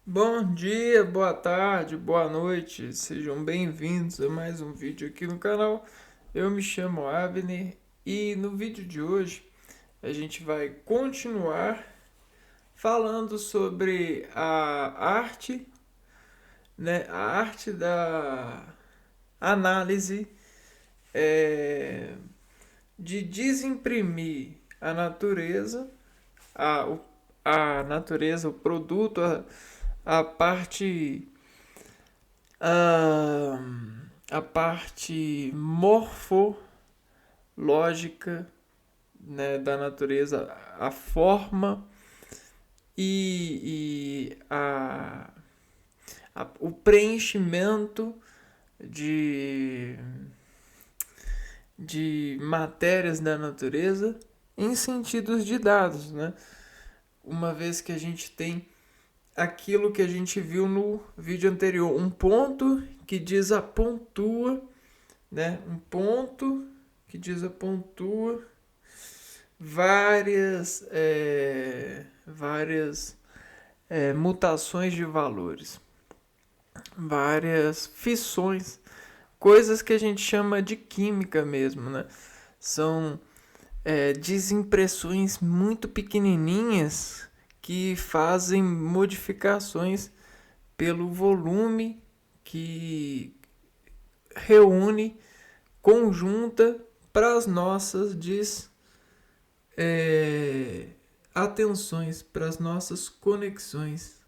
Bom dia, boa tarde, boa noite, sejam bem-vindos a mais um vídeo aqui no canal. Eu me chamo Abner e no vídeo de hoje a gente vai continuar falando sobre a arte, né, a arte da análise é, de desimprimir a natureza, a, o- a natureza, o produto, a parte a, a parte morfológica, né, da natureza, a forma e o preenchimento de, de matérias da natureza em sentidos de dados, né? Uma vez que a gente tem aquilo que a gente viu no vídeo anterior, um ponto que desapontua, né? Um ponto que desapontua várias mutações de valores, várias fissões, coisas que a gente chama de química mesmo, né? São desimpressões muito pequenininhas que fazem modificações pelo volume que reúne, conjunta para as nossas é, atenções, para as nossas conexões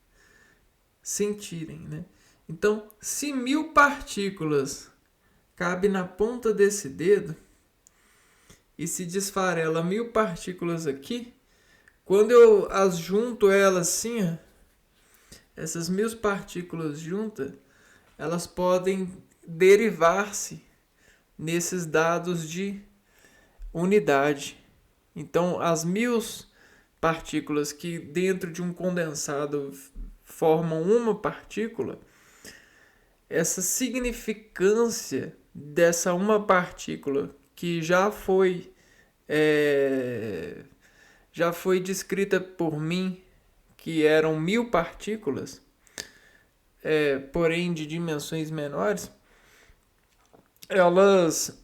sentirem, né? Então, se 1.000 partículas cabe na ponta desse dedo e se desfarela 1.000 partículas aqui, quando eu as junto elas assim, ó, essas 1.000 partículas juntas, elas podem derivar-se nesses dados de unidade. Então, as 1.000 partículas que dentro de um condensado formam uma partícula, essa significância dessa uma partícula que já foi descrita por mim, que eram 1.000 partículas, porém de dimensões menores, elas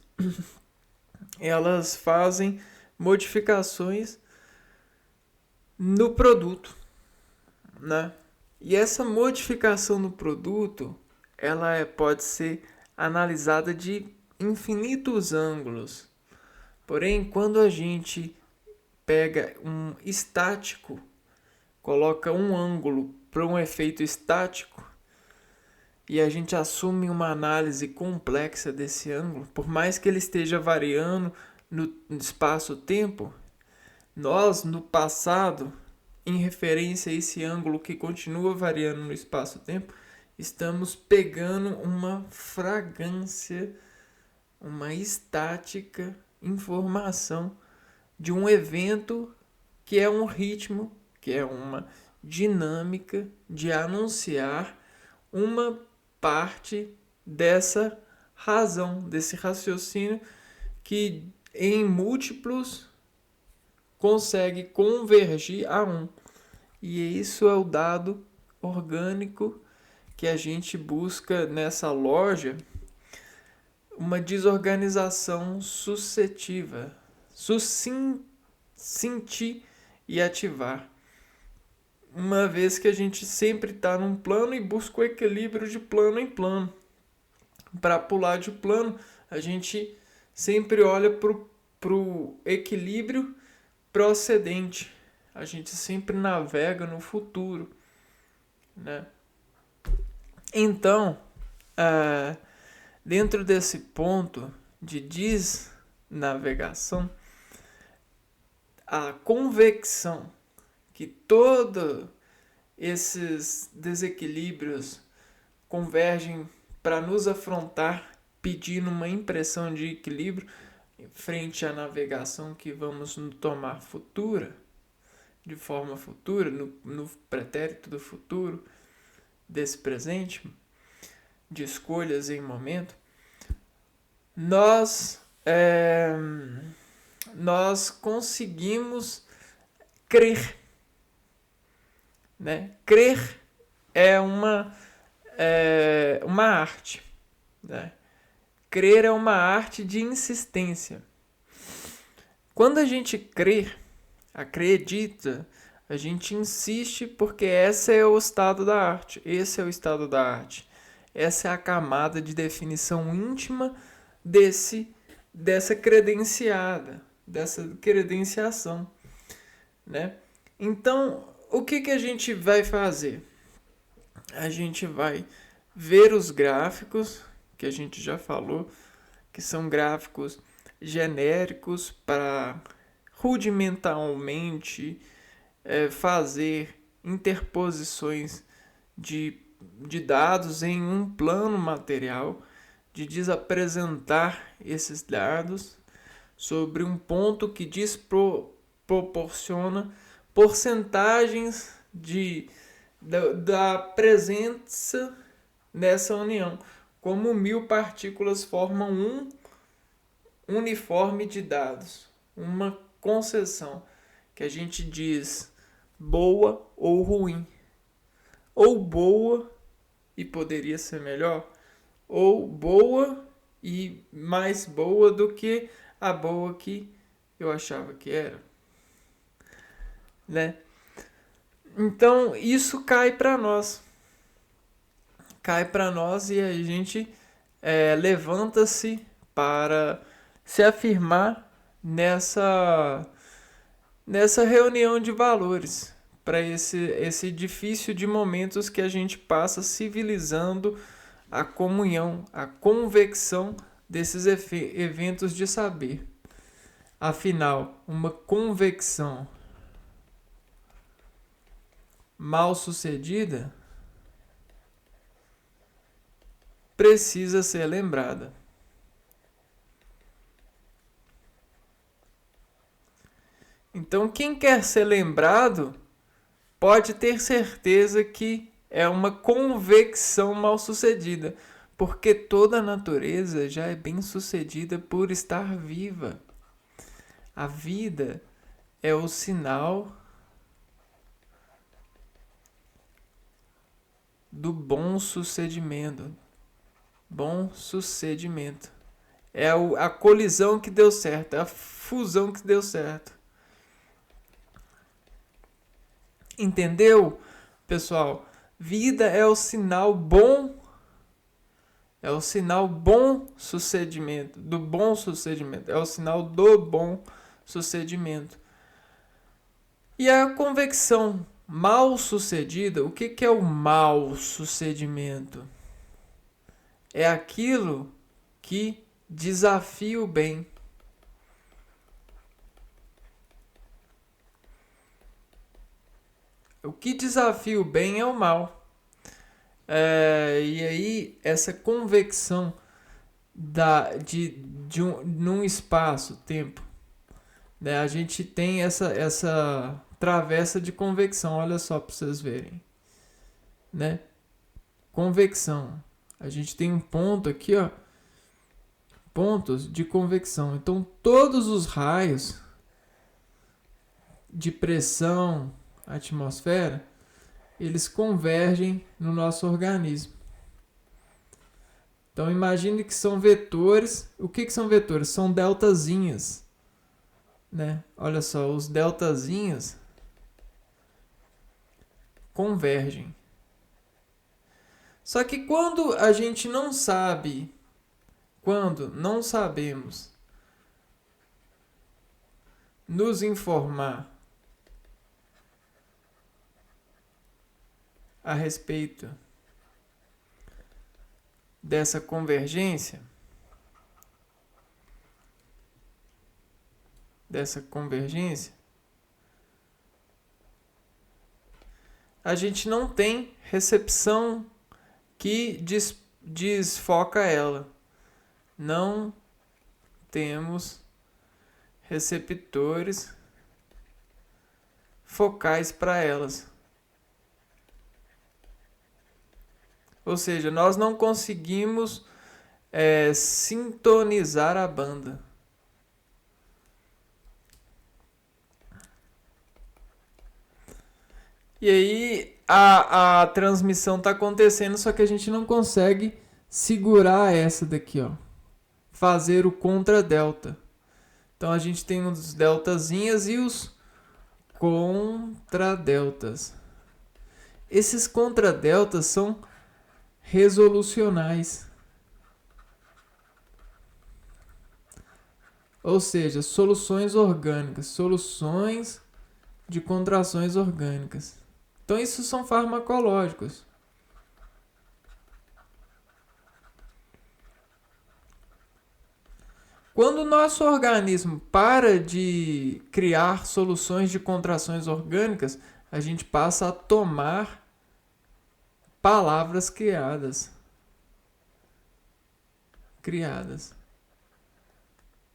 elas fazem modificações no produto, né? E essa modificação no produto, pode ser analisada de infinitos ângulos. Porém, quando a gente pega um estático, coloca um ângulo para um efeito estático e a gente assume uma análise complexa desse ângulo, por mais que ele esteja variando no espaço-tempo, nós no passado, em referência a esse ângulo que continua variando no espaço-tempo, estamos pegando uma fragrância, uma estática informação de um evento que é um ritmo, que é uma dinâmica de anunciar uma parte dessa razão, desse raciocínio que em múltiplos consegue convergir a um. E isso é o dado orgânico que a gente busca nessa loja, uma desorganização suscetiva, sentir e ativar. Uma vez que a gente sempre está num plano e busca o equilíbrio de plano em plano. Para pular de plano, a gente sempre olha para o equilíbrio procedente. A gente sempre navega no futuro, né? Então, ah, dentro desse ponto de desnavegação, a convecção que todos esses desequilíbrios convergem para nos afrontar, pedindo uma impressão de equilíbrio frente à navegação que vamos tomar futura, de forma futura, no pretérito do futuro, desse presente, de escolhas em momento, nós, nós conseguimos crer, né? Crer é uma arte, né? Crer é uma arte de insistência. Quando a gente crê, acredita, a gente insiste porque esse é o estado da arte. Esse é o estado da arte. Essa é a camada de definição íntima dessa credenciada, dessa credenciação, né? Então, o que a gente vai fazer? A gente vai ver os gráficos que a gente já falou, que são gráficos genéricos para rudimentalmente fazer interposições de, de dados em um plano material, de desapresentar esses dados sobre um ponto que proporciona porcentagens da presença nessa união, como 1000 partículas formam um uniforme de dados, uma concessão que a gente diz boa ou ruim, ou boa e poderia ser melhor, ou boa e mais boa do que a boa que eu achava que era, né? Então isso cai para nós, e a gente levanta-se para se afirmar nessa reunião de valores, para esse edifício de momentos que a gente passa civilizando a comunhão, a convecção desses eventos de saber. Afinal, uma convecção mal sucedida precisa ser lembrada. Então, quem quer ser lembrado pode ter certeza que é uma convecção mal sucedida, porque toda a natureza já é bem sucedida por estar viva. A vida é o sinal do bom sucedimento. Bom sucedimento. É a colisão que deu certo, é a fusão que deu certo. Entendeu, pessoal? Vida é o sinal bom, é o sinal bom sucedimento, do bom sucedimento, é o sinal do bom sucedimento. E a convecção mal sucedida, o que é o mal sucedimento? É aquilo que desafia o bem. O que desafia o bem é o mal. E aí, essa convecção num espaço-tempo, né? A gente tem essa travessa de convecção, olha só para vocês verem, né? Convecção. A gente tem um ponto aqui, ó, pontos de convecção. Então, todos os raios de pressão, atmosfera, eles convergem no nosso organismo. Então imagine que são vetores. O que são vetores? São deltazinhas, né? Olha só, os deltazinhas convergem. Só que quando a gente não sabe, quando não sabemos nos informar a respeito dessa convergência, a gente não tem recepção que desfoca ela. Não temos receptores focais para elas. Ou seja, nós não conseguimos sintonizar a banda. E aí a transmissão está acontecendo, só que a gente não consegue segurar essa daqui, ó. Fazer o contra-delta. Então a gente tem os deltazinhas e os contradeltas. Esses contradeltas são resolucionais. Ou seja, soluções orgânicas, soluções de contrações orgânicas. Então isso são farmacológicos. Quando o nosso organismo para de criar soluções de contrações orgânicas, a gente passa a tomar palavras criadas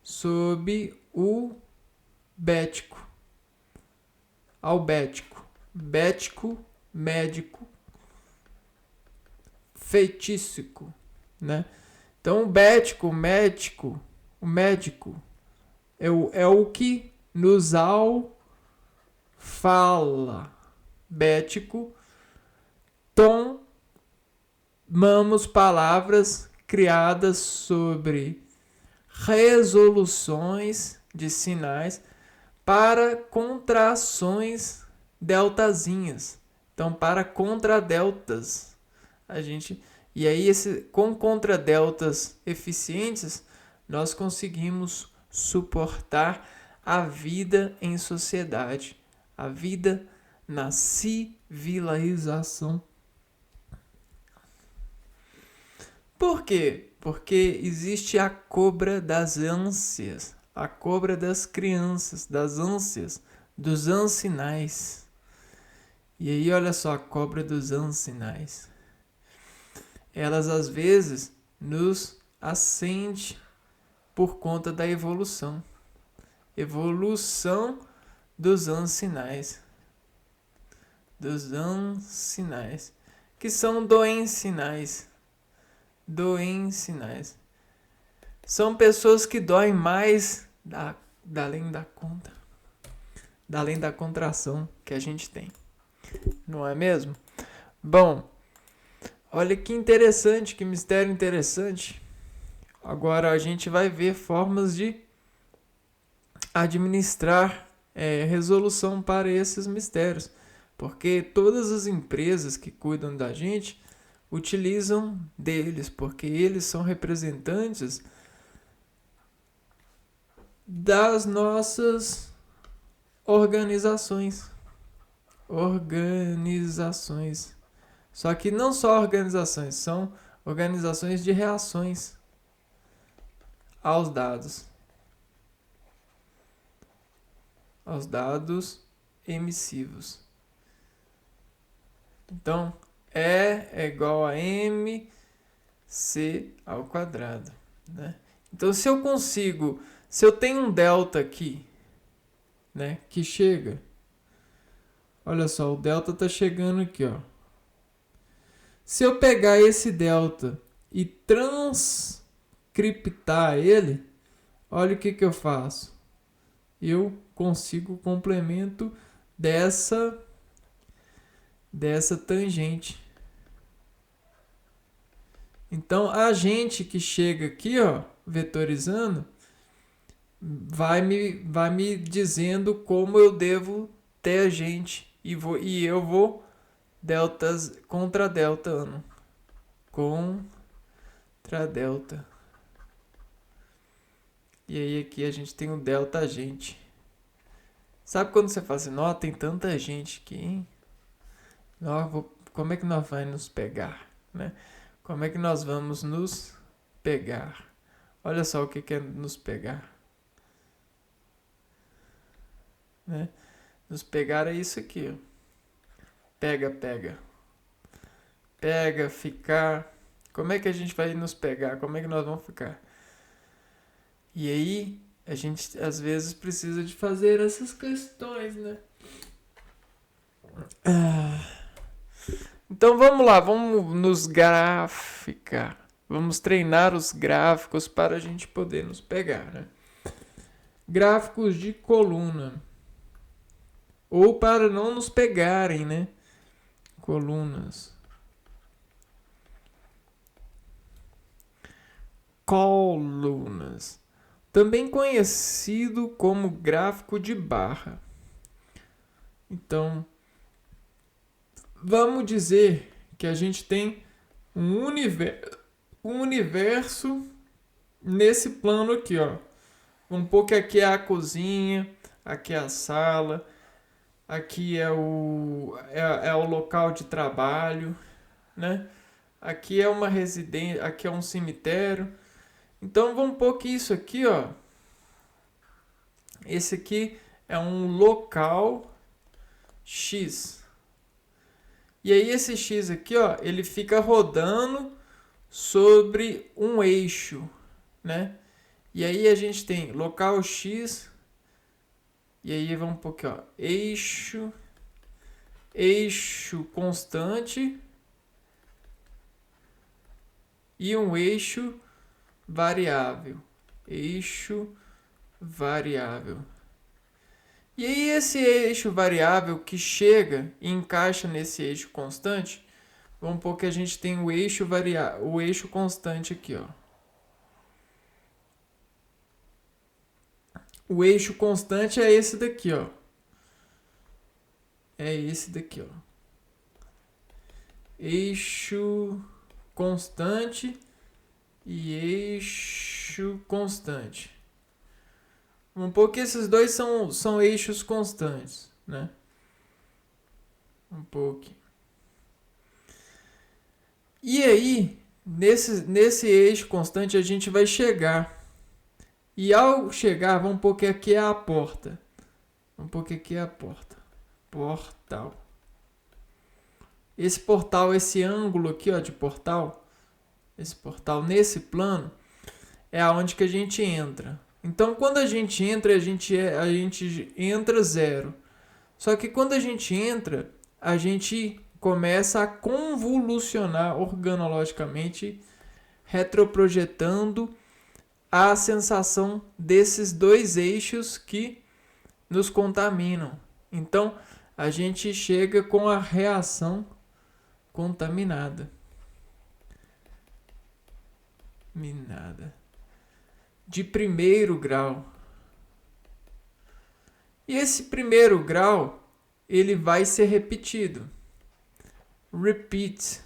sob o bético, albético, bético, médico, feitiçico, né? Então o bético, o médico é o que nos fala. Bético, tomamos palavras criadas sobre resoluções de sinais para contrações deltazinhas. Então, para contradeltas, e aí com contradeltas eficientes, nós conseguimos suportar a vida em sociedade, a vida na civilização. Por quê? Porque existe a cobra das ânsias, a cobra das crianças, das ânsias, dos ancinais. E aí, olha só, a cobra dos ancinais. Elas, às vezes, nos acende por conta da evolução. Evolução dos ancinais. Dos ancinais. Que são doencinais. Doencinais. São pessoas que doem mais além da conta. Além da contração que a gente tem. Não é mesmo? Bom, olha que interessante, que mistério interessante. Agora a gente vai ver formas de administrar resolução para esses mistérios. Porque todas as empresas que cuidam da gente utilizam deles, porque eles são representantes das nossas organizações. Só que não só organizações, são organizações de reações aos dados emissivos. Então, E é igual a mc ao quadrado, né? Então, se eu tenho um delta aqui, né, que chega, olha só, o delta está chegando aqui, ó. Se eu pegar esse delta e transcriptar ele, olha o que eu faço. Eu consigo o complemento dessa tangente. Então, a gente que chega aqui, ó, vetorizando, vai me dizendo como eu devo ter a gente. E eu vou contra delta. Contra delta. E aí aqui a gente tem o delta gente. Sabe quando você fala assim, nossa, tem tanta gente aqui, hein? Como é que nós vamos nos pegar, né? Como é que nós vamos nos pegar? Olha só o que é nos pegar. Né? Nos pegar é isso aqui. Ó. Pega. Pega, ficar. Como é que a gente vai nos pegar? Como é que nós vamos ficar? E aí, a gente às vezes precisa de fazer essas questões, né? Então vamos lá, vamos nos graficar. Vamos treinar os gráficos para a gente poder nos pegar, né? Gráficos de coluna. Ou para não nos pegarem, né? colunas. Colunas, também conhecido como gráfico de barra. Então, vamos dizer que a gente tem um universo nesse plano aqui, ó. Vamos supor que aqui é a cozinha, aqui é a sala, aqui é o local de trabalho, né? Aqui é uma residência, aqui é um cemitério. Então vamos supor que isso aqui, ó, esse aqui é um local X. E aí esse X aqui, ó, ele fica rodando sobre um eixo, né? E aí a gente tem local X, e aí vamos pôr aqui, ó, eixo constante e um eixo variável. Eixo variável. E aí esse eixo variável que chega e encaixa nesse eixo constante, vamos pôr que a gente tem o eixo constante aqui, ó. O eixo constante é esse daqui, ó. É esse daqui, ó. Eixo constante e eixo constante. Vamos supor que esses dois são eixos constantes, né? Um pouco. E aí, nesse eixo constante, a gente vai chegar. E ao chegar, vamos supor que aqui é a porta. Vamos supor que aqui é a porta. Portal. Esse portal, esse ângulo aqui, ó, de portal, esse portal nesse plano, é aonde que a gente entra. Então, quando a gente entra, a gente entra zero. Só que quando a gente entra, a gente começa a convolucionar organologicamente, retroprojetando a sensação desses dois eixos que nos contaminam. Então, a gente chega com a reação contaminada. De primeiro grau. E esse primeiro grau, ele vai ser repetido. Repeat.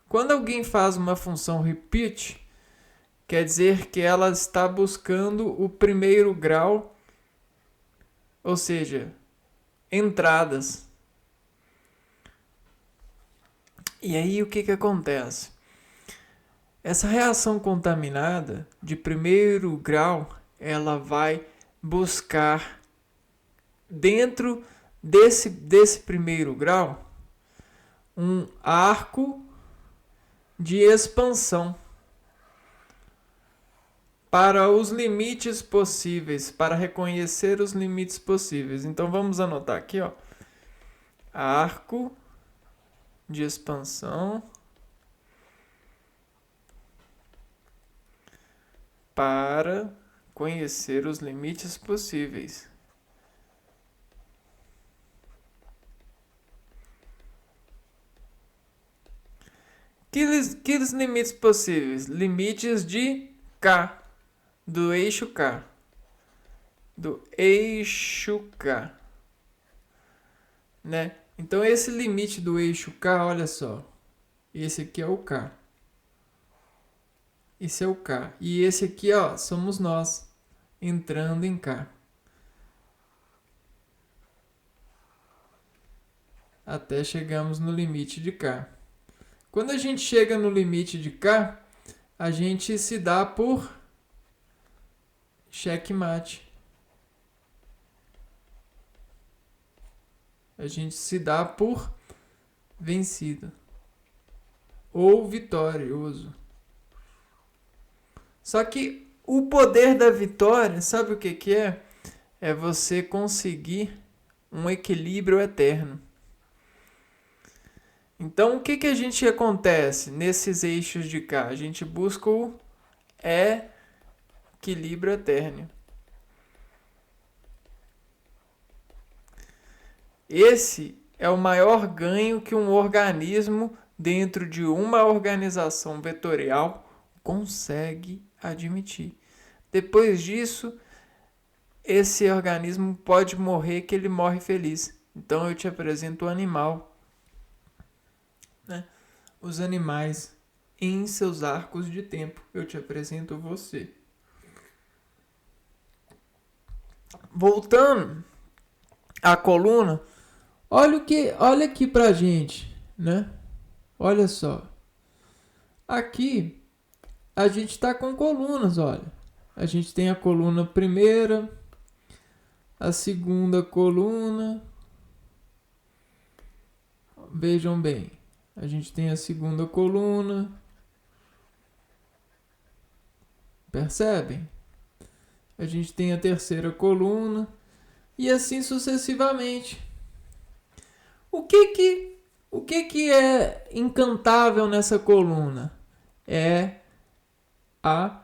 Quando alguém faz uma função repeat, quer dizer que ela está buscando o primeiro grau, ou seja, entradas. E aí o que acontece? Essa reação contaminada de primeiro grau, ela vai buscar dentro desse primeiro grau um arco de expansão para os limites possíveis, para reconhecer os limites possíveis. Então vamos anotar aqui, ó, arco de expansão para conhecer os limites possíveis. Que limites possíveis? Limites de K, do eixo K. Do eixo K. Né? Então esse limite do eixo K, olha só. Esse aqui é o K. Esse é o K. E esse aqui, ó, somos nós entrando em K. Até chegamos no limite de K. Quando a gente chega no limite de K, a gente se dá por checkmate. A gente se dá por vencido. Ou vitorioso. Só que o poder da vitória, sabe o que é? É você conseguir um equilíbrio eterno. Então, o que a gente acontece nesses eixos de K? A gente busca o equilíbrio eterno. Esse é o maior ganho que um organismo dentro de uma organização vetorial consegue admitir. Depois disso, esse organismo pode morrer, que ele morre feliz. Então eu te apresento o animal, né? Os animais em seus arcos de tempo. Eu te apresento você. Voltando à coluna, olha aqui pra gente, né? Olha só. Aqui a gente está com colunas, olha. A gente tem a coluna primeira, a segunda coluna. Vejam bem, a gente tem a segunda coluna. Percebem? A gente tem a terceira coluna e assim sucessivamente. O que é encantável nessa coluna? É a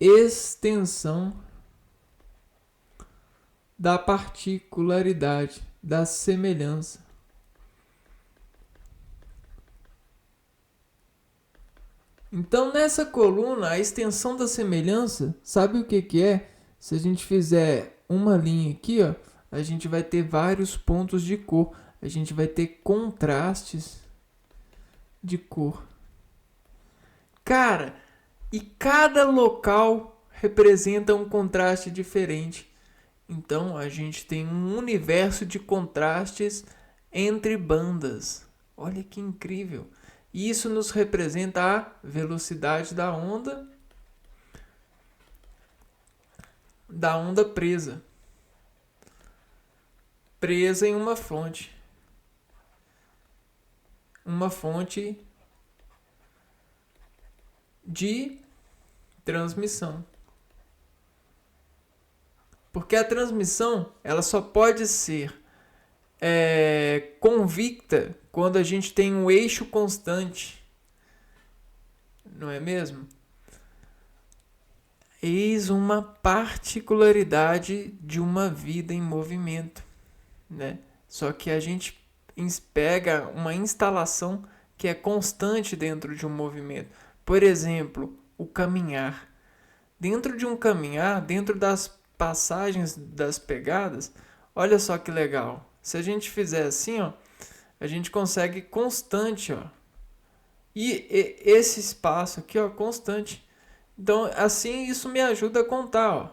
extensão da particularidade, da semelhança. Então, nessa coluna, a extensão da semelhança, sabe o que é? Se a gente fizer uma linha aqui, ó, a gente vai ter vários pontos de cor. A gente vai ter contrastes de cor. Cara, e cada local representa um contraste diferente. Então, a gente tem um universo de contrastes entre bandas. Olha que incrível! Isso nos representa a velocidade da onda presa em uma fonte de transmissão. Porque a transmissão ela só pode ser convicta quando a gente tem um eixo constante, não é mesmo? Eis uma particularidade de uma vida em movimento, né? Só que a gente pega uma instalação que é constante dentro de um movimento. Por exemplo, o caminhar. Dentro de um caminhar, dentro das passagens das pegadas, olha só que legal. Se a gente fizer assim, ó, a gente consegue constante, ó. E esse espaço aqui, ó, constante. Então, assim, isso me ajuda a contar, ó.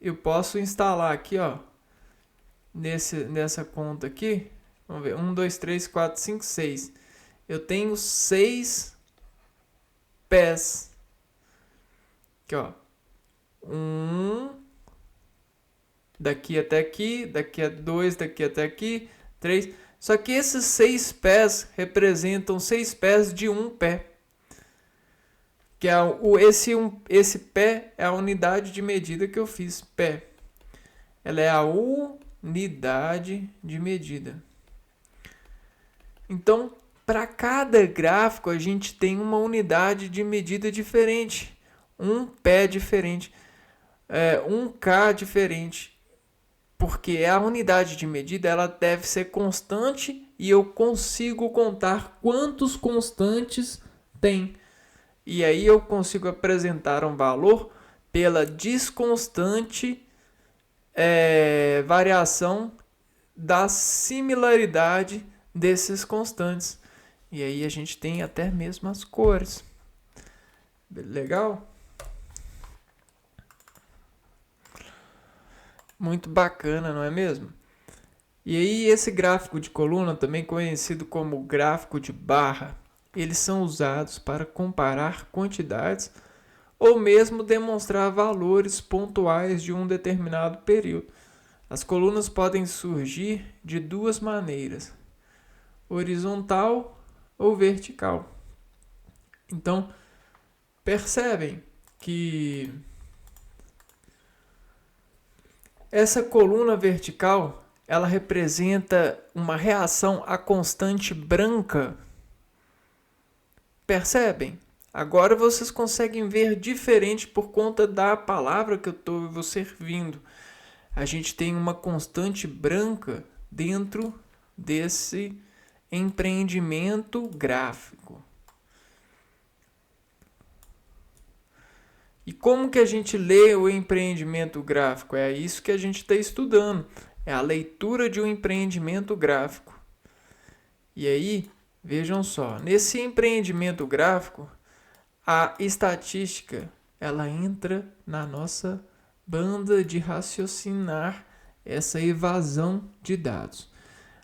Eu posso instalar aqui, ó, nessa conta aqui. Vamos ver, 1, 2, 3, 4, 5, 6. Eu tenho 6 pés. Aqui, ó. 1, daqui até aqui, daqui a 2, daqui até aqui, 3. Só que esses 6 pés representam 6 pés de um pé. Que é esse pé é a unidade de medida que eu fiz. Pé. Ela é a unidade de medida. Então, para cada gráfico, a gente tem uma unidade de medida diferente. Um pé diferente. Um K diferente. Porque a unidade de medida ela deve ser constante e eu consigo contar quantos constantes tem. E aí eu consigo apresentar um valor pela desconstante variação da similaridade desses constantes. E aí a gente tem até mesmo as cores. Legal? Muito bacana, não é mesmo? E aí esse gráfico de coluna, também conhecido como gráfico de barra, eles são usados para comparar quantidades ou mesmo demonstrar valores pontuais de um determinado período. As colunas podem surgir de duas maneiras: horizontal ou vertical. Então, percebem que essa coluna vertical, ela representa uma reação à constante branca. Percebem? Agora vocês conseguem ver diferente por conta da palavra que eu estou servindo. A gente tem uma constante branca dentro desse empreendimento gráfico. E como que a gente lê o empreendimento gráfico? É isso que a gente está estudando. É a leitura de um empreendimento gráfico. E aí, vejam só, nesse empreendimento gráfico, a estatística, ela entra na nossa banda de raciocinar essa evasão de dados.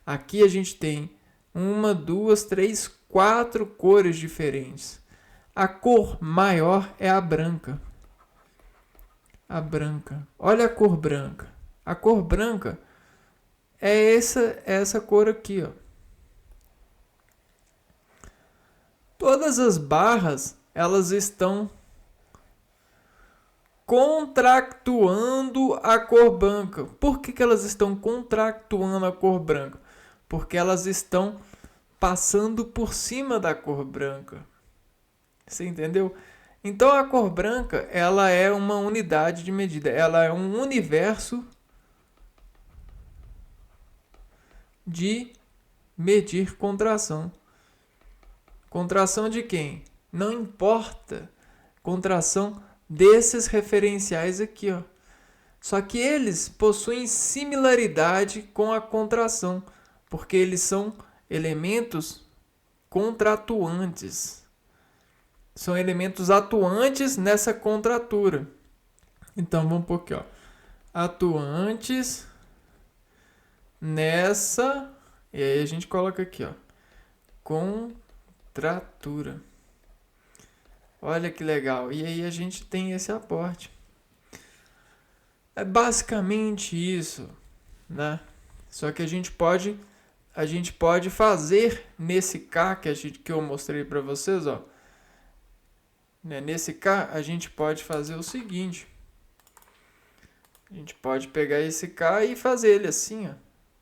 Aqui a gente tem 1, 2, 3, 4 cores diferentes. A cor maior é a branca. A branca. Olha a cor branca. A cor branca é essa cor aqui, ó. Todas as barras, elas estão contractuando a cor branca. Por que elas estão contractuando a cor branca? Porque elas estão passando por cima da cor branca. Você entendeu? Então a cor branca, ela é uma unidade de medida, ela é um universo de medir contração. Contração de quem? Não importa. Contração desses referenciais aqui, ó. Só que eles possuem similaridade com a contração, porque eles são elementos contratuantes. São elementos atuantes nessa contratura. Então vamos pôr aqui, ó. Atuantes nessa. E aí a gente coloca aqui, ó. Contratura. Olha que legal. E aí a gente tem esse aporte. É basicamente isso, né? Só que a gente pode fazer nesse K que eu mostrei para vocês, ó. Nesse K, a gente pode fazer o seguinte. A gente pode pegar esse K e fazer ele assim, ó.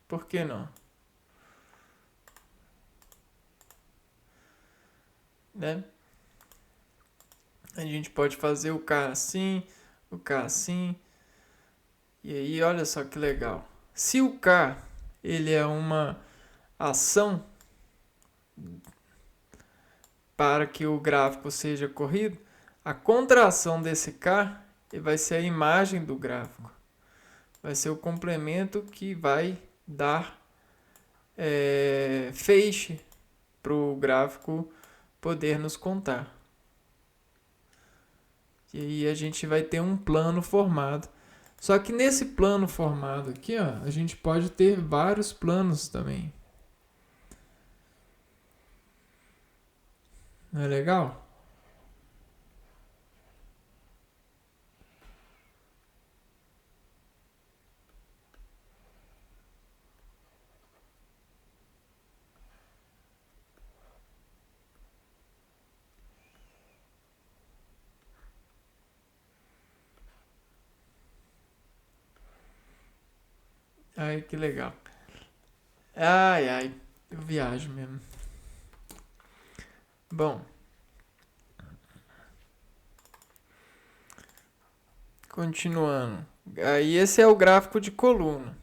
Por que não? Né? A gente pode fazer o K assim, o K assim. E aí, olha só que legal. Se o K, ele é uma ação para que o gráfico seja corrido, a contração desse K vai ser a imagem do gráfico. Vai ser o complemento que vai dar feixe para o gráfico poder nos contar. E aí a gente vai ter um plano formado. Só que nesse plano formado aqui, ó, a gente pode ter vários planos também. Não é legal? Ai, que legal. Ai, ai, eu viajo mesmo. Bom, continuando. Aí esse é o gráfico de coluna.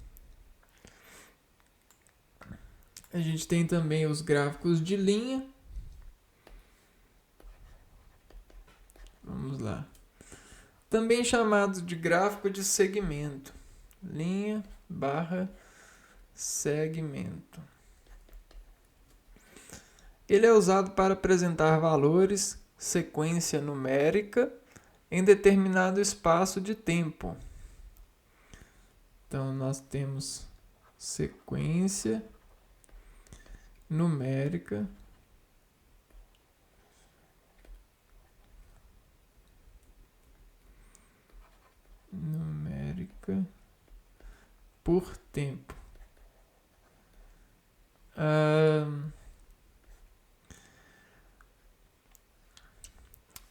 A gente tem também os gráficos de linha. Vamos lá. Também chamado de gráfico de segmento. Linha barra segmento. Ele é usado para apresentar valores, sequência numérica, em determinado espaço de tempo. Então, nós temos sequência numérica por tempo.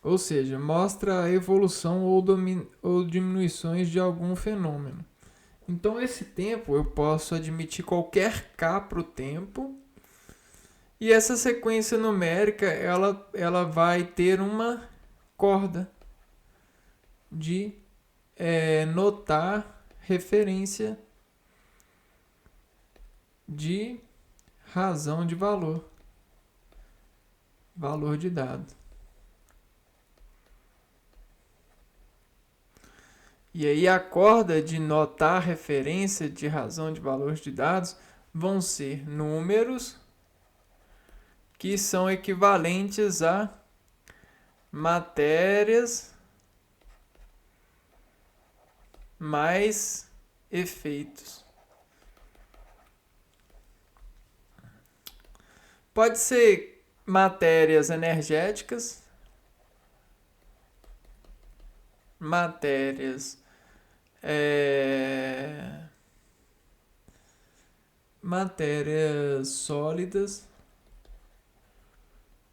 Ou seja, mostra a evolução ou diminuições de algum fenômeno. Então, esse tempo eu posso admitir qualquer K para o tempo E essa sequência numérica, ela vai ter uma corda de notar referência de razão de valor, valor de dado. E aí a corda de notar referência de razão de valor de dados vão ser números que são equivalentes a matérias mais efeitos. Pode ser matérias energéticas, matérias matérias sólidas,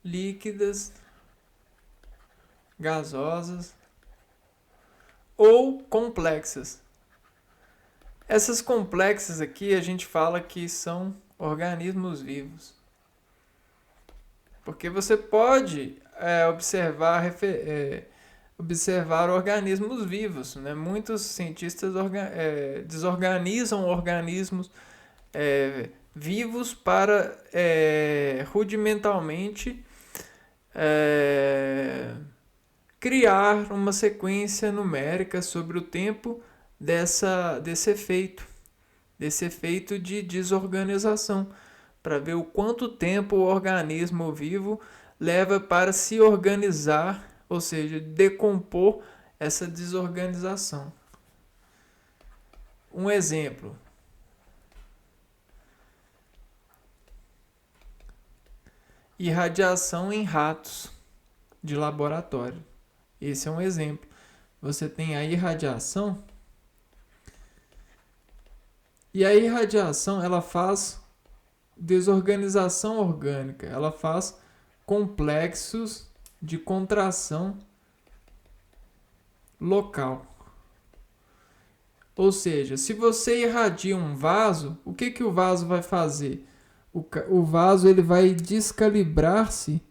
líquidas, gasosas ou complexas. Essas complexas aqui a gente fala que são organismos vivos. Porque você pode observar organismos vivos, né? Muitos cientistas desorganizam organismos vivos para rudimentalmente criar uma sequência numérica sobre o tempo desse efeito de desorganização, para ver o quanto tempo o organismo vivo leva para se organizar, ou seja, decompor essa desorganização. Um exemplo. Irradiação em ratos de laboratório. Esse é um exemplo. Você tem a irradiação, e a irradiação ela faz desorganização orgânica, ela faz complexos de contração local. Ou seja, se você irradia um vaso, o que o vaso vai fazer? O vaso ele vai descalibrar-se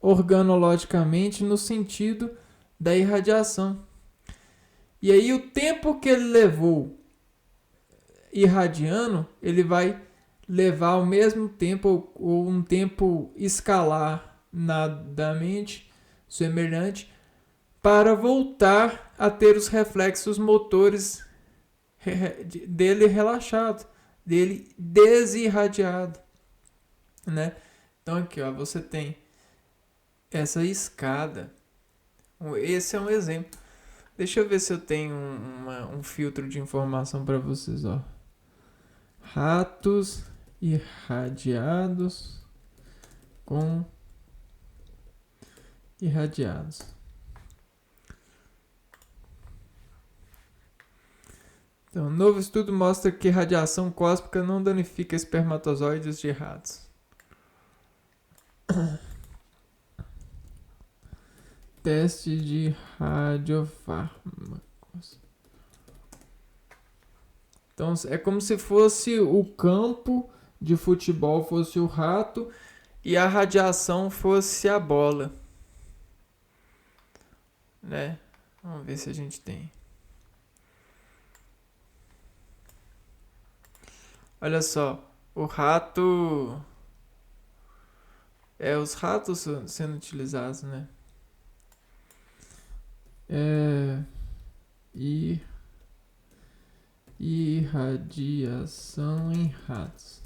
organologicamente no sentido da irradiação. E aí o tempo que ele levou irradiando, ele vai levar ao mesmo tempo ou um tempo escalar nadamente semelhante para voltar a ter os reflexos motores dele relaxado, dele desirradiado, né? Então aqui, ó, você tem essa escada. Esse é um exemplo. Deixa eu ver se eu tenho um filtro de informação para vocês, ó. Ratos irradiados com irradiados. Então, novo estudo mostra que radiação cósmica não danifica espermatozoides de ratos. Teste de radiofármacos. Então, é como se fosse o campo de futebol fosse o rato e a radiação fosse a bola, né? Vamos ver se a gente tem. Olha só, o rato os ratos sendo utilizados, né? Irradiação em ratos.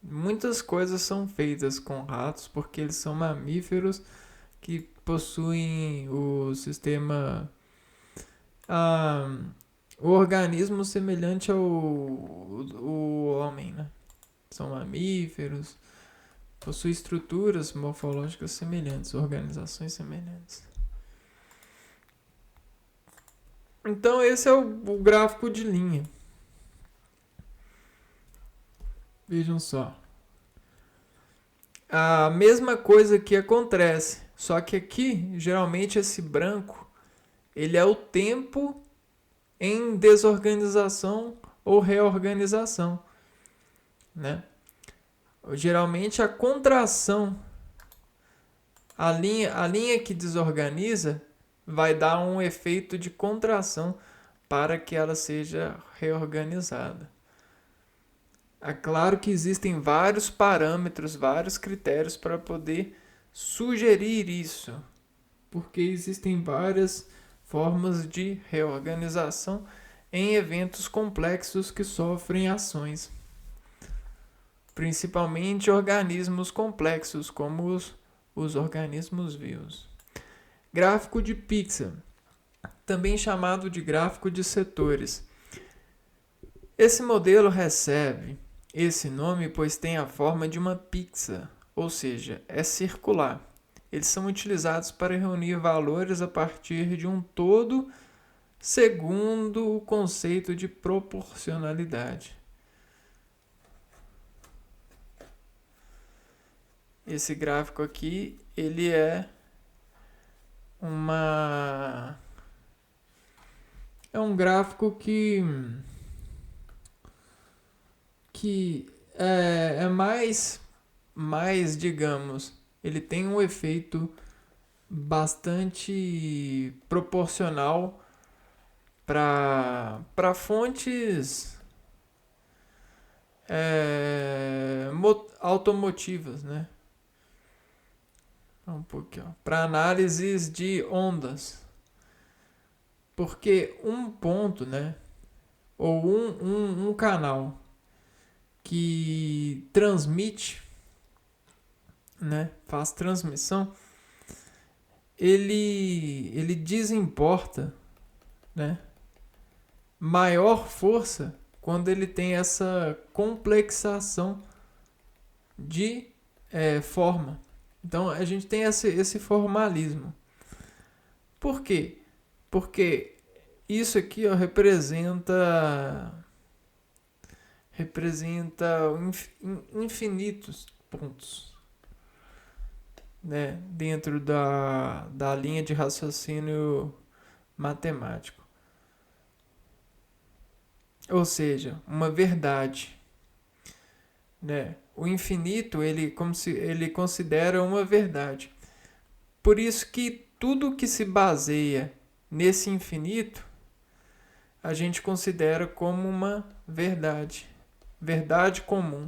Muitas coisas são feitas com ratos porque eles são mamíferos que possuem o sistema, o organismo semelhante ao homem, né? São mamíferos, possuem estruturas morfológicas semelhantes, organizações semelhantes. Então esse é o gráfico de linha. Vejam só. A mesma coisa que acontece Só que aqui, geralmente, esse branco, ele é o tempo em desorganização ou reorganização, né? Geralmente a contração, a linha que desorganiza vai dar um efeito de contração para que ela seja reorganizada. É claro que existem vários parâmetros, vários critérios para poder sugerir isso, porque existem várias formas de reorganização em eventos complexos que sofrem ações, principalmente organismos complexos, como os organismos vivos. Gráfico de pixel, também chamado de gráfico de setores. Esse modelo recebe esse nome pois tem a forma de uma pizza, ou seja, é circular. Eles são utilizados para reunir valores a partir de um todo, segundo o conceito de proporcionalidade. Esse gráfico aqui, ele é um gráfico que é mais, digamos, ele tem um efeito bastante proporcional para fontes automotivas, né? Um pouquinho. Para análises de ondas. Porque um ponto, né? Ou um canal que transmite, né? Faz transmissão, ele desemporta, né? Maior força quando ele tem essa complexação de forma. Então a gente tem esse formalismo. Por quê? Porque isso aqui ó, representa infinitos pontos, né, dentro da linha de raciocínio matemático. Ou seja, uma verdade, né? O infinito ele considera uma verdade. Por isso que tudo que se baseia nesse infinito a gente considera como uma verdade comum.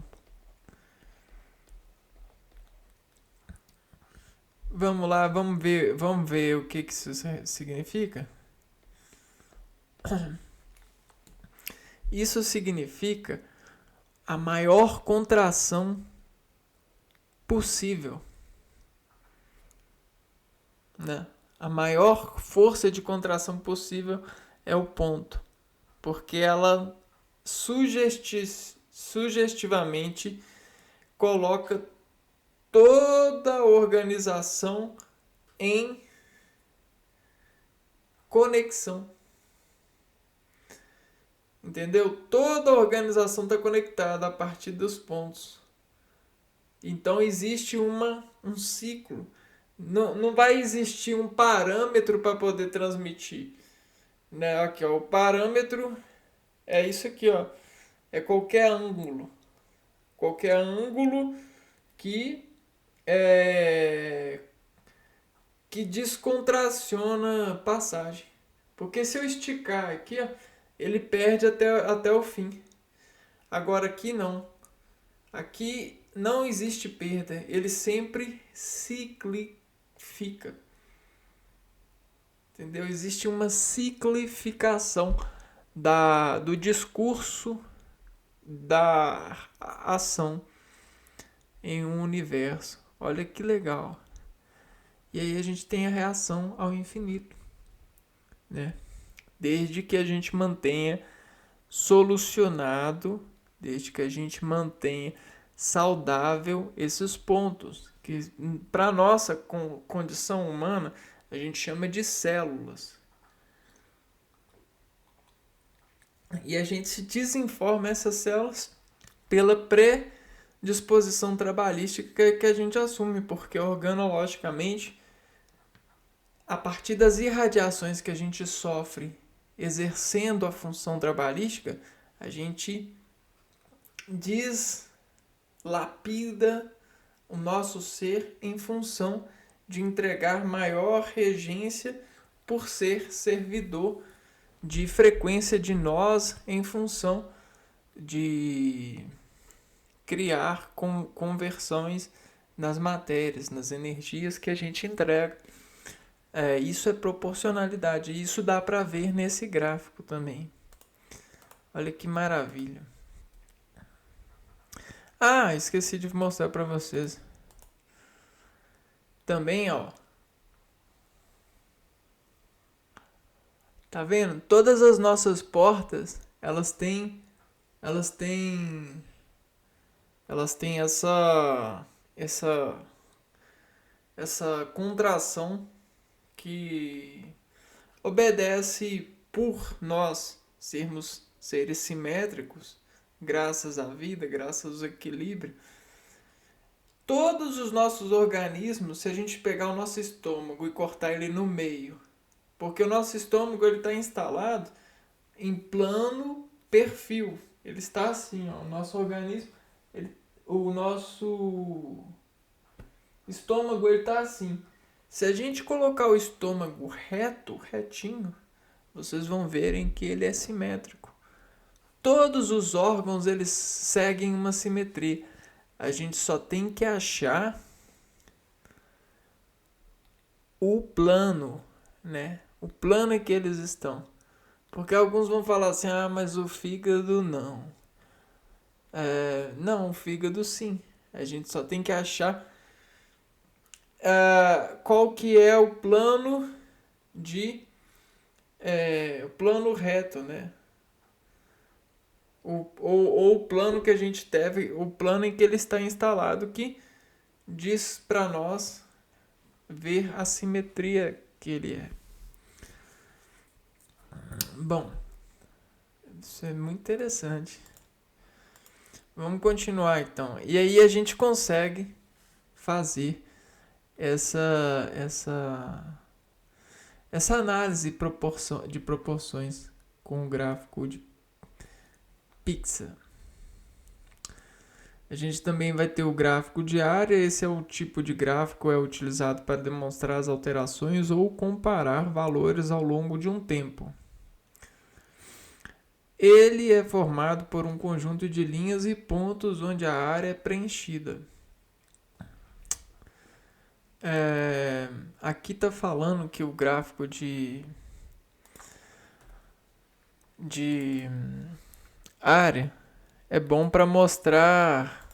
Vamos lá, vamos ver o que isso significa. Isso significa a maior contração possível, né? A maior força de contração possível é o ponto, porque ela sugestivamente coloca toda a organização em conexão. Entendeu? Toda a organização está conectada a partir dos pontos. Então existe um ciclo. Não vai existir um parâmetro para poder transmitir. Né? Aqui, ó, o parâmetro é isso aqui, ó. É qualquer ângulo. Qualquer ângulo que descontraciona passagem. Porque se eu esticar aqui, ó, ele perde até o fim. Agora aqui não. Aqui não existe perda. Ele sempre ciclifica. Entendeu? Existe uma ciclificação do discurso da ação em um universo. Olha que legal. E aí a gente tem a reação ao infinito, né? Desde que a gente mantenha solucionado, desde que a gente mantenha saudável esses pontos, que para nossa condição humana a gente chama de células. E a gente se desinforma essas células pela predisposição trabalhística que a gente assume, porque organologicamente a partir das irradiações que a gente sofre exercendo a função trabalhística, a gente deslapida o nosso ser em função de entregar maior regência por ser servidor de frequência de nós em função de criar conversões nas matérias, nas energias que a gente entrega. Isso é proporcionalidade. E isso dá para ver nesse gráfico também. Olha que maravilha. Esqueci de mostrar para vocês. Também, ó. Tá vendo? Todas as nossas portas, elas têm essa contração que obedece por nós sermos seres simétricos, graças à vida, graças ao equilíbrio. Todos os nossos organismos, se a gente pegar o nosso estômago e cortar ele no meio, porque o nosso estômago está instalado em plano perfil. Ele está assim, ó, o nosso organismo, o nosso estômago está assim. Se a gente colocar o estômago retinho, vocês vão verem que ele é simétrico. Todos os órgãos eles seguem uma simetria. A gente só tem que achar o plano, né? O plano em que eles estão. Porque alguns vão falar assim, mas o fígado não. Não, o fígado sim. A gente só tem que achar qual que é o plano o plano reto, né? Ou o plano que a gente teve, o plano em que ele está instalado, que diz para nós ver a simetria que ele é. Bom, isso é muito interessante. Vamos continuar então. E aí a gente consegue fazer essa análise de proporções com o gráfico de Pixar. A gente também vai ter o gráfico de área. Esse é o tipo de gráfico utilizado para demonstrar as alterações ou comparar valores ao longo de um tempo. Ele é formado por um conjunto de linhas e pontos onde a área é preenchida. Aqui está falando que o gráfico de área é bom para mostrar,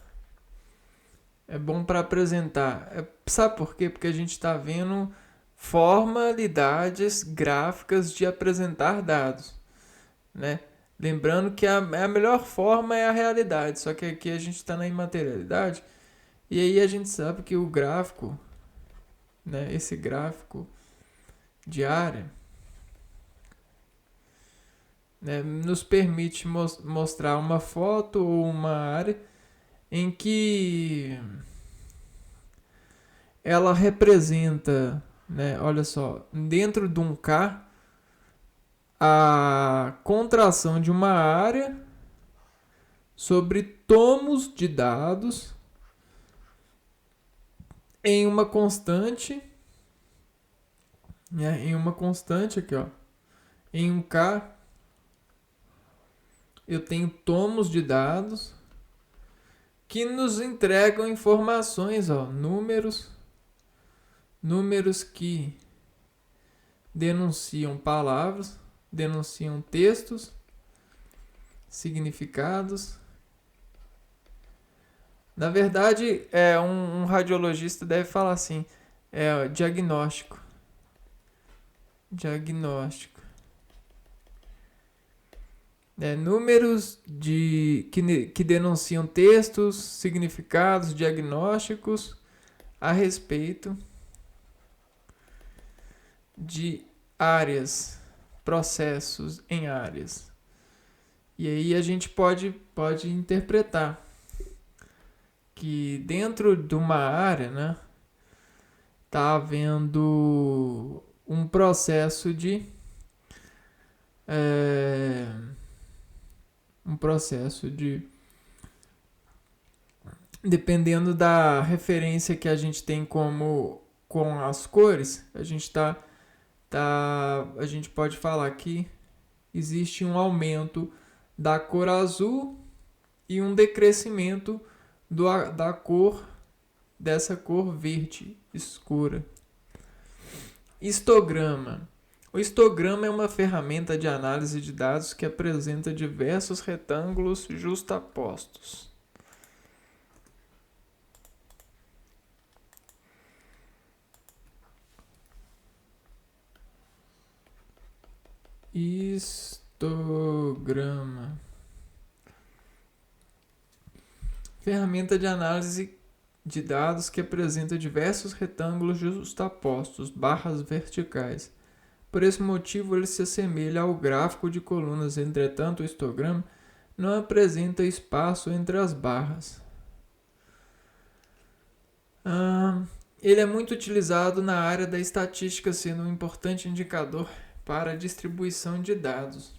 é bom para apresentar. Sabe por quê? Porque a gente está vendo formalidades gráficas de apresentar dados, né? Lembrando que a melhor forma é a realidade, só que aqui a gente está na imaterialidade, e aí a gente sabe que o gráfico, né, esse gráfico de área, né, nos permite mostrar uma foto ou uma área em que ela representa, né, olha só, dentro de um K, a contração de uma área sobre tomos de dados em uma constante, né, em uma constante aqui, ó, em um K eu tenho tomos de dados que nos entregam informações, ó, números que denunciam palavras, denunciam textos, significados. Na verdade, um radiologista deve falar assim, diagnóstico. Números que denunciam textos, significados, diagnósticos a respeito de áreas, processos em áreas. E aí a gente pode interpretar que dentro de uma área, né, tá havendo um processo de é, um processo de dependendo da referência que a gente tem como com as cores, a gente pode falar que existe um aumento da cor azul e um decrescimento da cor dessa cor verde escura. Histograma. O histograma é uma ferramenta de análise de dados que apresenta diversos retângulos justapostos. Histograma. Ferramenta de análise de dados que apresenta diversos retângulos justapostos, barras verticais. Por esse motivo, ele se assemelha ao gráfico de colunas. Entretanto, o histograma não apresenta espaço entre as barras. Ele é muito utilizado na área da estatística, sendo um importante indicador para a distribuição de dados.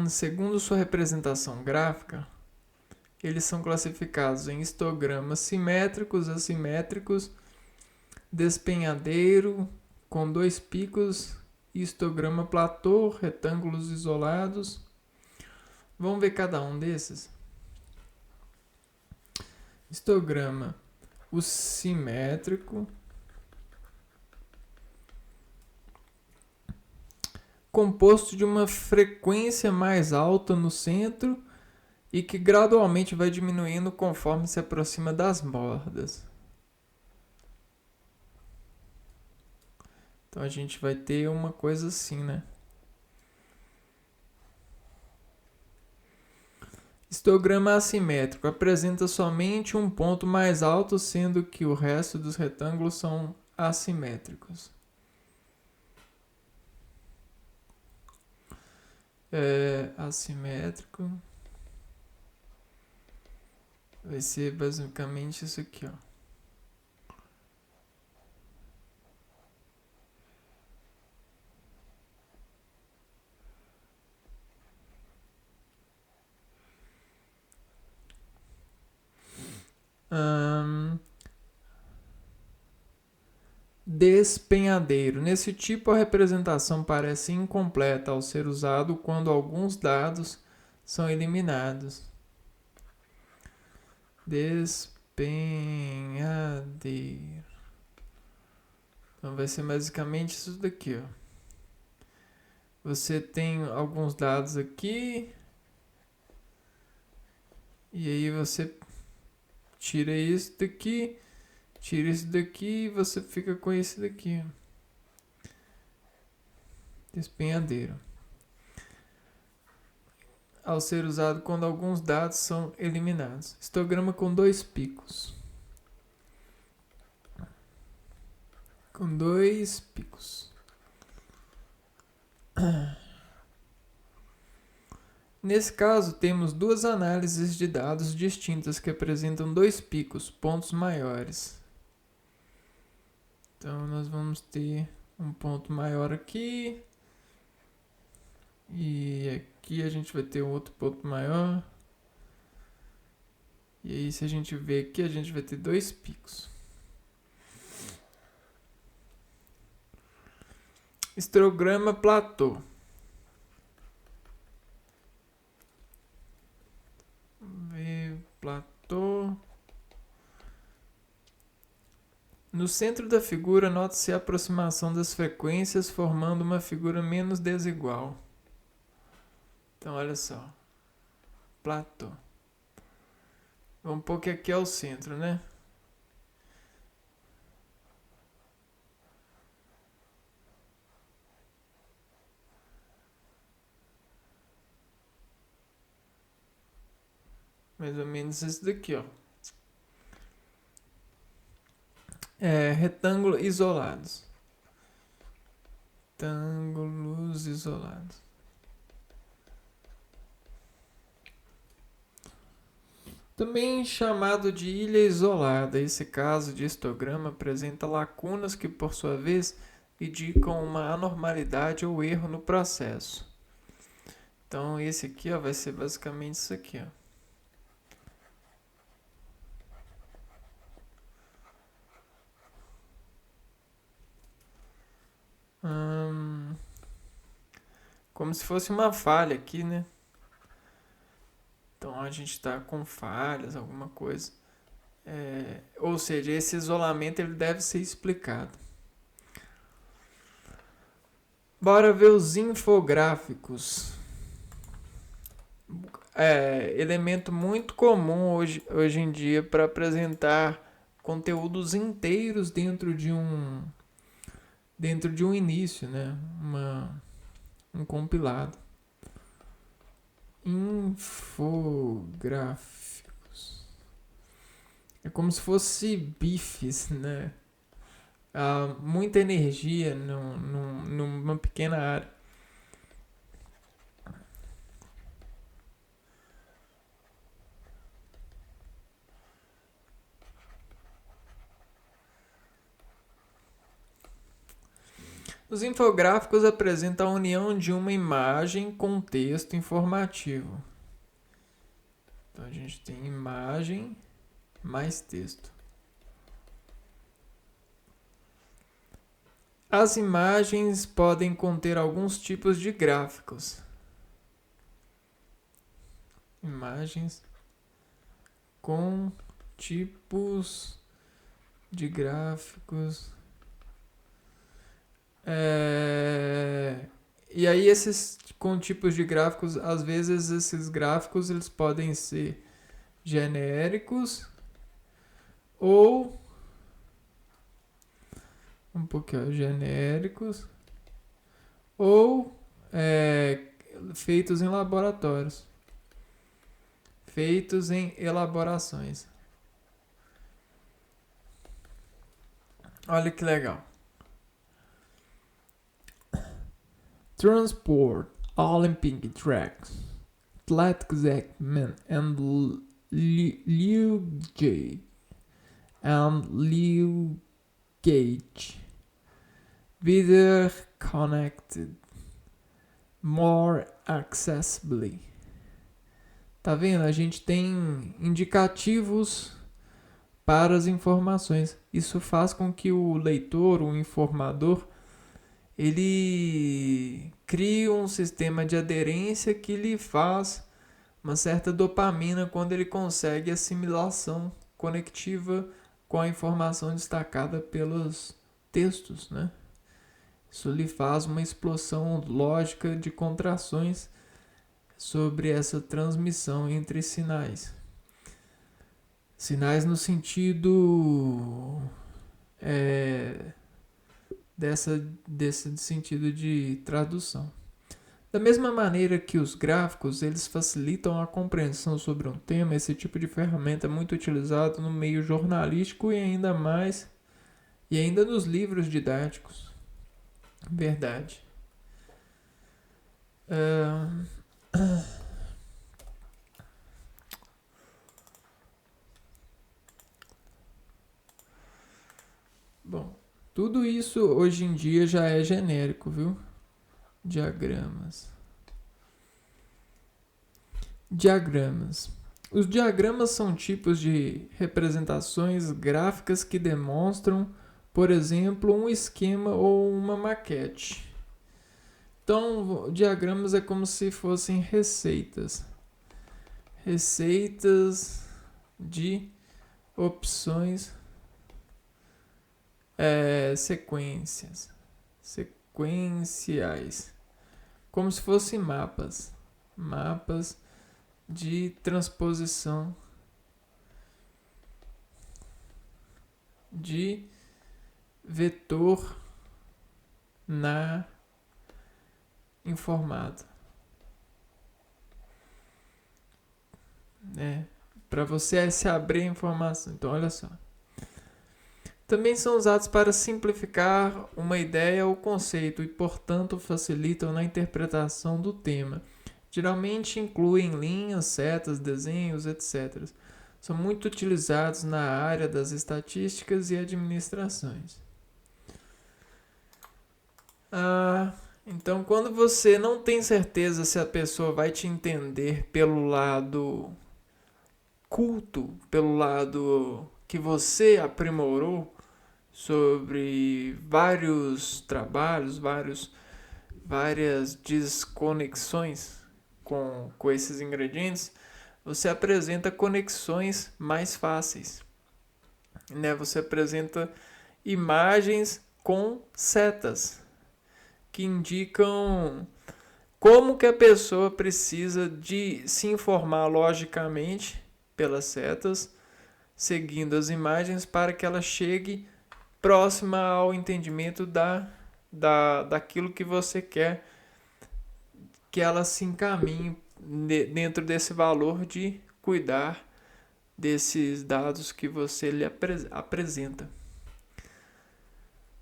Segundo sua representação gráfica, eles são classificados em histogramas simétricos, assimétricos, despenhadeiro, com 2 picos, histograma platô, retângulos isolados. Vamos ver cada um desses. Histograma, o simétrico, composto de uma frequência mais alta no centro e que gradualmente vai diminuindo conforme se aproxima das bordas. Então a gente vai ter uma coisa assim, né? Histograma assimétrico apresenta somente um ponto mais alto, sendo que o resto dos retângulos são assimétricos. Assimétrico vai ser basicamente isso aqui, ó. Despenhadeiro. Nesse tipo, a representação parece incompleta ao ser usado quando alguns dados são eliminados. Despenhadeiro. Então vai ser basicamente isso daqui, ó. Você tem alguns dados aqui e aí você tira isso daqui, tira isso daqui e você fica com esse daqui. Despenhadeiro. Ao ser usado quando alguns dados são eliminados. Histograma com 2 picos. Com 2 picos. Nesse caso, temos duas análises de dados distintas que apresentam 2 picos, pontos maiores. Então, nós vamos ter um ponto maior aqui. E aqui a gente vai ter outro ponto maior. E aí, se a gente ver aqui, a gente vai ter 2 picos. Histograma platô. Platô. No centro da figura, nota-se a aproximação das frequências, formando uma figura menos desigual. Então, olha só. Platô. Vamos pôr que aqui é o centro, né? Mais ou menos esse daqui, ó. Retângulo isolados. Retângulos isolados. Também chamado de ilha isolada, esse caso de histograma apresenta lacunas que, por sua vez, indicam uma anormalidade ou erro no processo. Então, esse aqui ó, vai ser basicamente isso aqui. Ó. Como se fosse uma falha aqui, né? Então a gente está com falhas, alguma coisa. Ou seja, esse isolamento ele deve ser explicado. Bora ver os infográficos. Elemento muito comum hoje em dia para apresentar conteúdos inteiros dentro de um início, né? Um compilado. Infográficos. É como se fosse bifes, né? Muita energia numa pequena área. Os infográficos apresentam a união de uma imagem com texto informativo. Então a gente tem imagem mais texto. As imagens podem conter alguns tipos de gráficos. Imagens com tipos de gráficos. E aí esses com tipos de gráficos, às vezes esses gráficos eles podem ser genéricos ou genéricos ou feitos em laboratórios, feitos em elaborações. Olha que legal. Transport Olympic tracks, athletic segment and luggage better connected, more accessibly. Tá vendo? A gente tem indicativos para as informações. Isso faz com que o leitor, o informador, ele cria um sistema de aderência que lhe faz uma certa dopamina quando ele consegue assimilação conectiva com a informação destacada pelos textos, né? Isso lhe faz uma explosão lógica de contrações sobre essa transmissão entre sinais. Sinais no sentido desse sentido de tradução. Da mesma maneira que os gráficos, eles facilitam a compreensão sobre um tema, esse tipo de ferramenta é muito utilizado no meio jornalístico e ainda nos livros didáticos. Verdade. Bom, tudo isso hoje em dia já é genérico, viu? Diagramas. Os diagramas são tipos de representações gráficas que demonstram, por exemplo, um esquema ou uma maquete. Então, diagramas é como se fossem receitas. Receitas de opções, sequenciais. Como se fossem mapas de transposição de vetor na informado, para você se abrir a informação. Então, olha só. Também são usados para simplificar uma ideia ou conceito e, portanto, facilitam na interpretação do tema. Geralmente incluem linhas, setas, desenhos, etc. são muito utilizados na área das estatísticas e administrações. Então, quando você não tem certeza se a pessoa vai te entender pelo lado culto, pelo lado que você aprimorou sobre vários trabalhos, várias desconexões com esses ingredientes, você apresenta conexões mais fáceis, né? Você apresenta imagens com setas que indicam como que a pessoa precisa de se informar logicamente pelas setas, seguindo as imagens para que ela chegue próxima ao entendimento daquilo que você quer que ela se encaminhe dentro desse valor de cuidar desses dados que você lhe apresenta.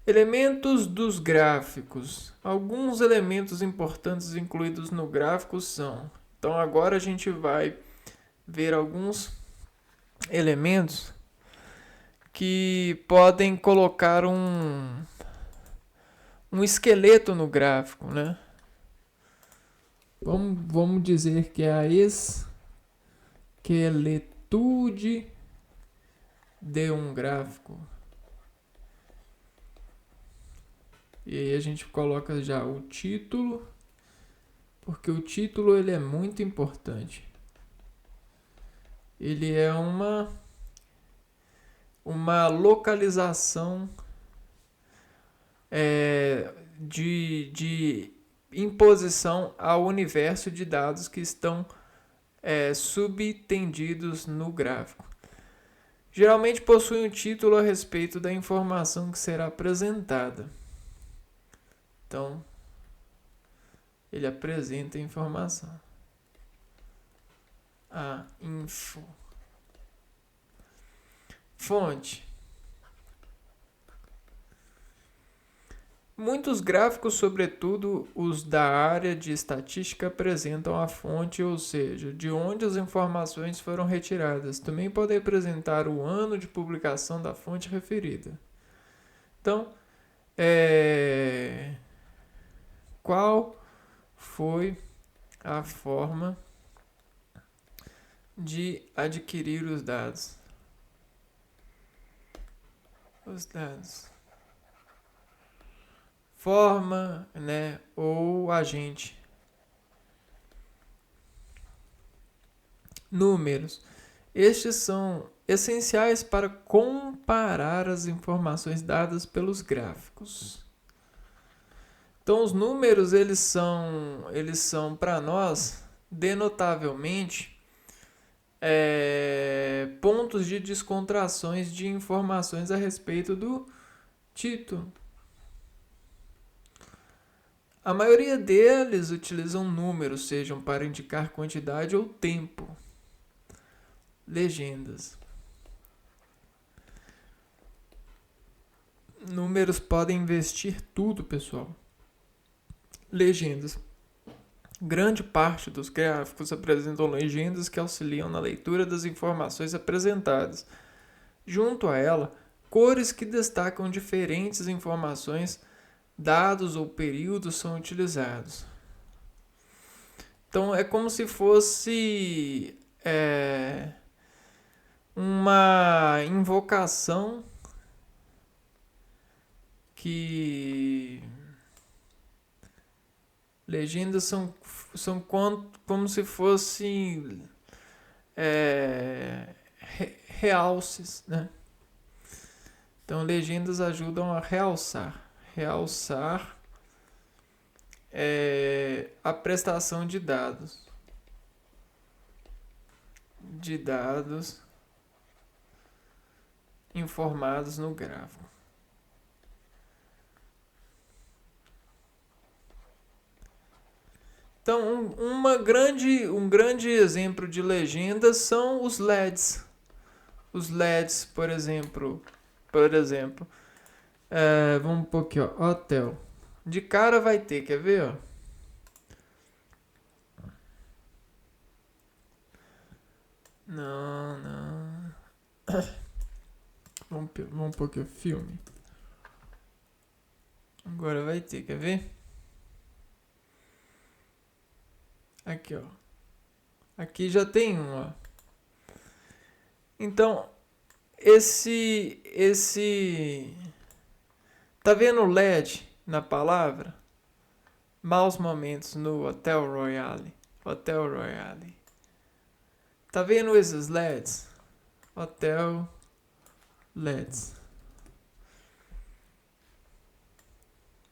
Elementos dos gráficos. Alguns elementos importantes incluídos no gráfico são. Então agora a gente vai ver alguns elementos que podem colocar um esqueleto no gráfico, né? Vamos dizer que é a esqueletude de um gráfico. E aí a gente coloca já o título, porque o título ele é muito importante. Ele é uma localização de imposição ao universo de dados que estão subtendidos no gráfico. Geralmente possui um título a respeito da informação que será apresentada. Então, ele apresenta a informação. A info. Fonte. Muitos gráficos, sobretudo os da área de estatística, apresentam a fonte, ou seja, de onde as informações foram retiradas. Também podem apresentar o ano de publicação da fonte referida. Então, qual foi a forma de adquirir os dados? Os dados. Forma, né, ou agente. Números. Estes são essenciais para comparar as informações dadas pelos gráficos. Então, os números eles são para nós denotavelmente pontos de descontrações de informações a respeito do título. A maioria deles utilizam números, sejam para indicar quantidade ou tempo. Legendas. Números podem vestir tudo, pessoal. Legendas. Grande parte dos gráficos apresentam legendas que auxiliam na leitura das informações apresentadas. Junto a ela, cores que destacam diferentes informações, dados ou períodos são utilizados. Então é como se fosse uma invocação que legendas são como se fossem realces, né? Então legendas ajudam a realçar a prestação de dados informados no gráfico. Então, um grande exemplo de legendas são os LEDs. Os LEDs, por exemplo, vamos pôr aqui, ó, hotel. De cara vai ter, quer ver, ó? Não. Vamos pôr aqui o filme. Agora vai ter, quer ver? Aqui, ó. Aqui já tem um, ó. Então, tá vendo o LED na palavra? Maus momentos no Hotel Royale. Hotel Royale. Tá vendo esses LEDs? Hotel LEDs.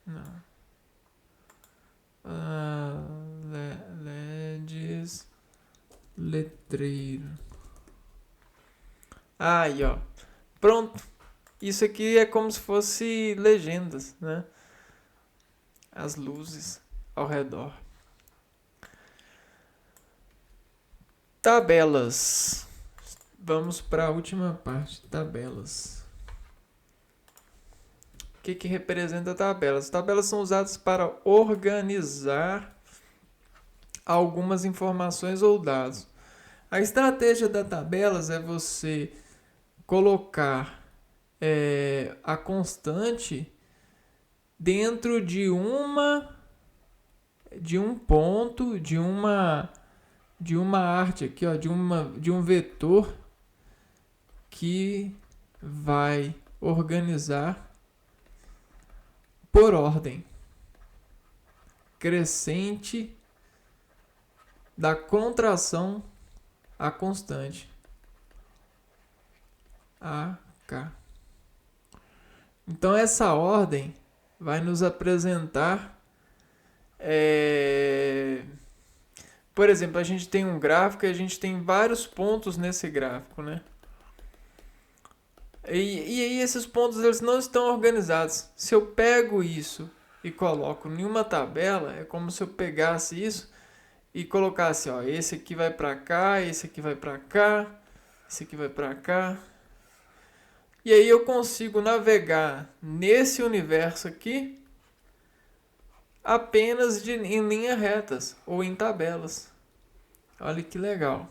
Não. LEDs. Letreiro. Aí, ó. Pronto. Isso aqui é como se fosse legendas, né? As luzes ao redor. Tabelas. Vamos para a última parte. Tabelas. O que representa tabelas? Tabelas são usadas para organizar algumas informações ou dados. A estratégia das tabelas é você colocar a constante dentro de um ponto, de uma arte aqui, ó, de um vetor que vai organizar por ordem crescente da contração à constante AK. Então essa ordem vai nos apresentar, por exemplo, a gente tem um gráfico e a gente tem vários pontos nesse gráfico, né? E aí esses pontos eles não estão organizados. Se eu pego isso e coloco em uma tabela, é como se eu pegasse isso e colocasse, ó, esse aqui vai para cá, esse aqui vai para cá, esse aqui vai para cá. E aí eu consigo navegar nesse universo aqui apenas em linhas retas ou em tabelas. Olha que legal.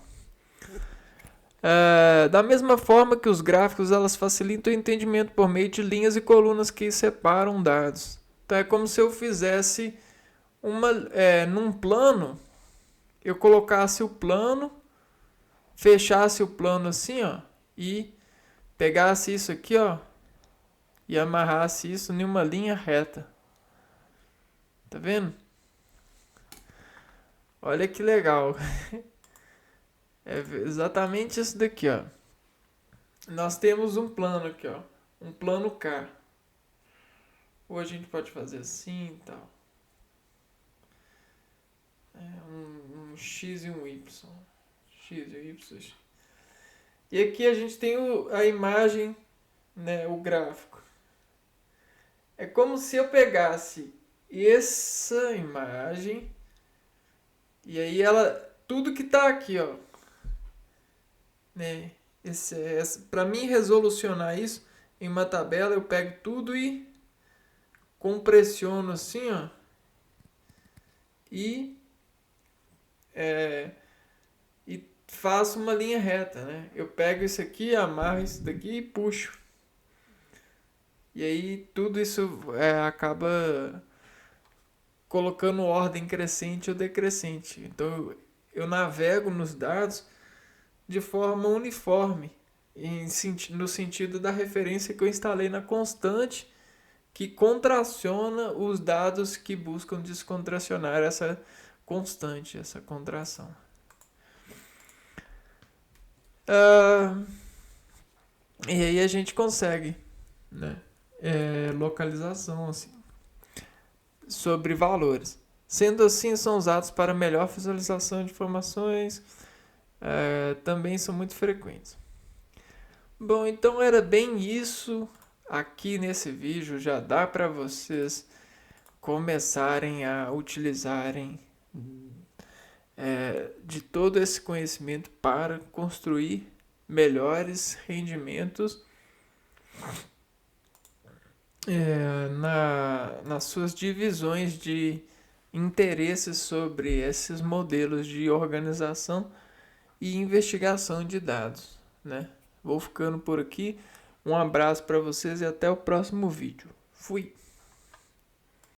Da mesma forma que os gráficos elas facilitam o entendimento por meio de linhas e colunas que separam dados. Então é como se eu fizesse num plano, eu colocasse o plano, fechasse o plano assim, ó, e pegasse isso aqui, ó, e amarrasse isso em uma linha reta. Tá vendo? Olha que legal. É exatamente isso daqui, ó. Nós temos um plano aqui, ó. Um plano K. Ou a gente pode fazer assim e tal. Um X e um Y. X e Y. E aqui a gente tem a imagem, né, o gráfico. É como se eu pegasse essa imagem e aí tudo que está aqui, ó, né, para mim resolucionar isso em uma tabela, eu pego tudo e compressiono assim, ó, e faço uma linha reta, né? Eu pego isso aqui, amarro isso daqui e puxo. E aí tudo isso acaba colocando ordem crescente ou decrescente. Então eu navego nos dados de forma uniforme, no sentido da referência que eu instalei na constante, que contraciona os dados que buscam descontracionar essa constante, essa contração. E aí a gente consegue, né, localização assim, sobre valores. Sendo assim, são usados para melhor visualização de informações, também são muito frequentes. Bom, então era bem isso. Aqui nesse vídeo já dá para vocês começarem a utilizarem de todo esse conhecimento para construir melhores rendimentos nas suas divisões de interesses sobre esses modelos de organização e investigação de dados, né? Vou ficando por aqui. Um abraço para vocês e até o próximo vídeo. Fui!